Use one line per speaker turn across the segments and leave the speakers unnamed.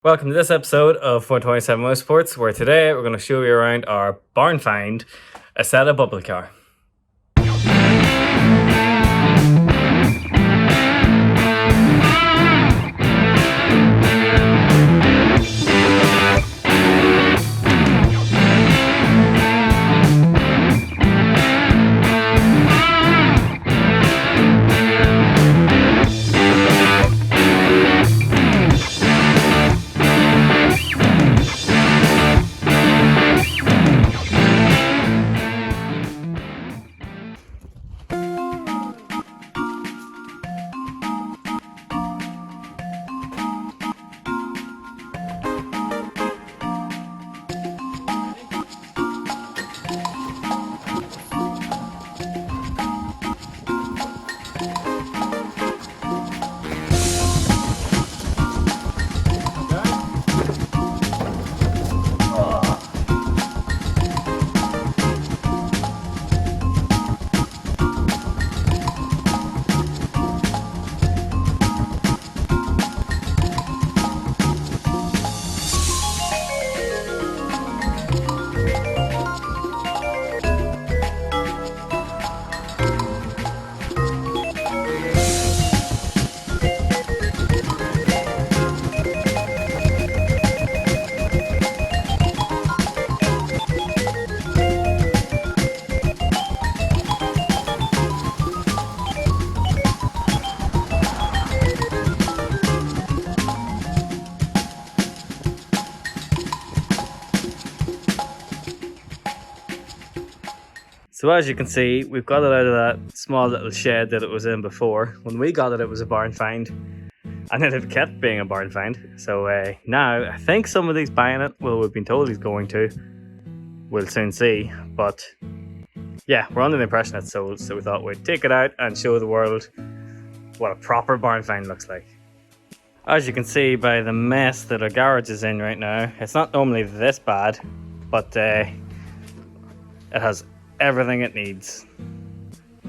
Welcome to this episode of 427 Motorsports, where today we're going to show you around our barn find Isetta bubble car. So as you can see, we've got it out of that small little shed that it was in before. When we got it, it was a barn find, and then it kept being a barn find. So now, I think somebody's buying it. Well, we've been told he's going to. We'll soon see. But yeah, we're under the impression it's sold, so we thought we'd take it out and show the world what a proper barn find looks like. As you can see by the mess that our garage is in right now, it's not normally this bad, but it has everything it needs.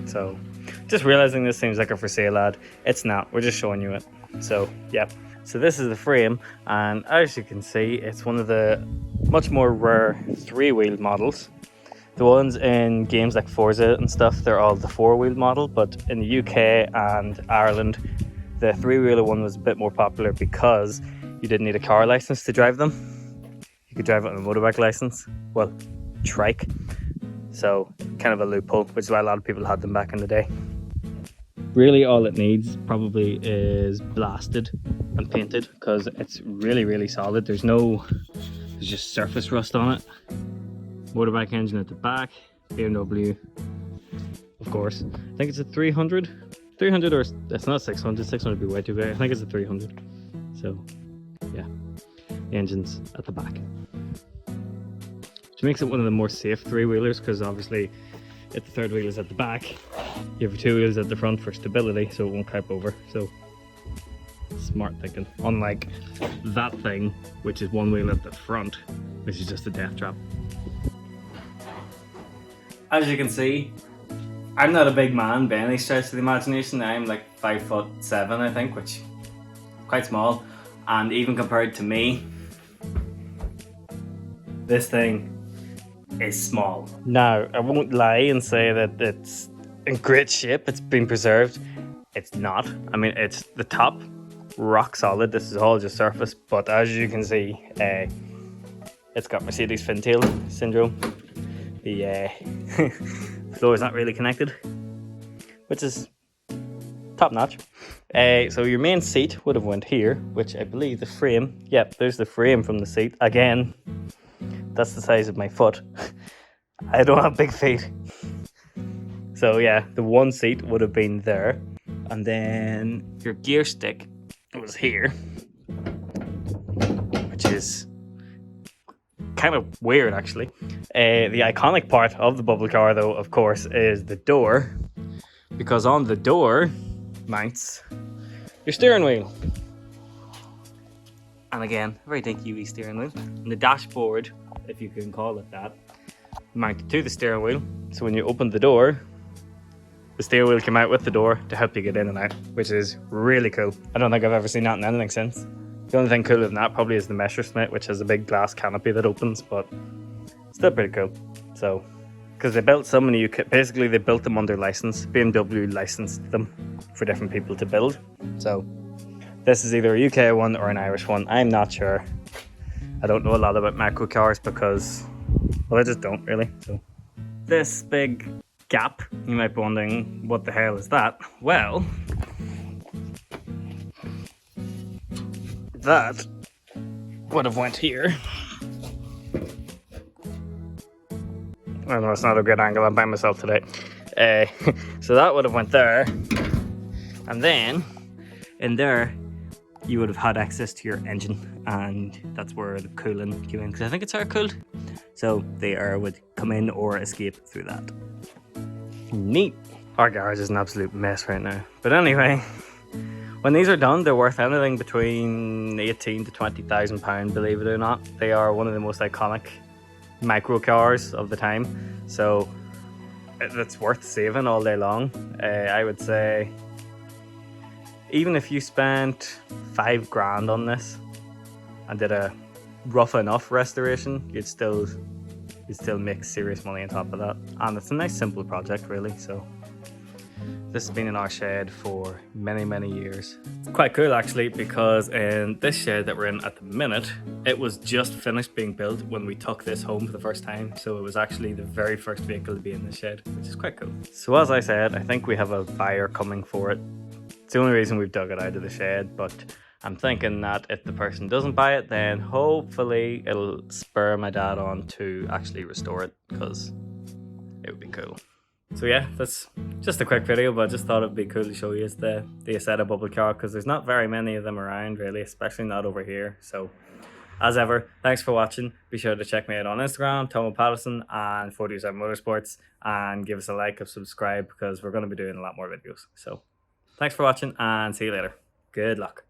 So just realizing this seems like a for sale ad. It's not, we're just showing you it. So yeah, so this is the frame, and as you can see, it's one of the much more rare three-wheeled models. The ones in games like Forza and stuff, they're all the four-wheeled model, but in the UK and Ireland, the three-wheeler one was a bit more popular because you didn't need a car license to drive them. You could drive it on a motorbike license, well, trike. So kind of a loophole, which is why a lot of people had them back in the day. Really all it needs probably is blasted and painted, because it's really solid. There's just surface rust on it. Motorbike engine at the back, BMW, of course. I think it's a 300 or it's not 600. 600 would be way too big. I think it's a 300. So yeah, the engine's at the back, which makes it one of the more safe three-wheelers, because obviously if the third wheel is at the back, you have two wheels at the front for stability, so it won't kipe over. So smart thinking, unlike that thing, which is one wheel at the front, which is just a death trap. As you can see, I'm not a big man by any stretch of the imagination. I'm like 5'7", I think, which is quite small, and even compared to me, this thing is small. Now, I won't lie and say that it's in great shape, it's been preserved. It's not. I mean, it's the top, rock solid. This is all just surface, but as you can see, it's got Mercedes fintail syndrome. The floor is not really connected, which is top notch. So your main seat would have went here, which I believe the frame, yep, there's the frame from the seat. Again, that's the size of my foot. I don't have big feet. So yeah, the one seat would have been there. And then your gear stick was here, which is kind of weird actually. The iconic part of the bubble car though, of course, is the door, because on the door mounts your steering wheel. And again, a very dinky wee steering wheel. And the dashboard, if you can call it that, mounted to the steering wheel. So when you open the door, the steering wheel came out with the door to help you get in and out, which is really cool. I don't think I've ever seen that in anything since. The only thing cooler than that probably is the Messerschmitt, which has a big glass canopy that opens, but still pretty cool. So, because they built some in the UK, basically they built them under license. BMW licensed them for different people to build. So, this is either a UK one or an Irish one. I'm not sure. I don't know a lot about macro cars because, well, I just don't really. So, this big gap, you might be wondering, what the hell is that? Well, that would have went here. I know it's not a good angle, I'm by myself today. So that would have went there. And then, in there, you would have had access to your engine, and that's where the coolant came in, because I think it's air cooled. So the air would come in or escape through that. Neat. Our garage is an absolute mess right now. But anyway, when these are done, they're worth anything between 18 to 20,000 pounds, believe it or not. They are one of the most iconic micro cars of the time. So it's worth saving all day long. I would say, even if you spent $5,000 on this and did a rough enough restoration, you'd still make serious money on top of that. And it's a nice simple project really. So this has been in our shed for many years. It's quite cool actually, because in this shed that we're in at the minute, it was just finished being built when we took this home for the first time. So it was actually the very first vehicle to be in the shed, which is quite cool. So as I said, I think we have a buyer coming for it. It's the only reason we've dug it out of the shed, but I'm thinking that if the person doesn't buy it, then hopefully it'll spur my dad on to actually restore it, because it would be cool. So yeah, that's just a quick video, but I just thought it'd be cool to show you the Isetta bubble car, because there's not very many of them around really, especially not over here. So as ever, thanks for watching. Be sure to check me out on Instagram, Tomo Patterson, and 47 Motorsports, and give us a like and subscribe, because we're going to be doing a lot more videos. So thanks for watching, and see you later. Good luck.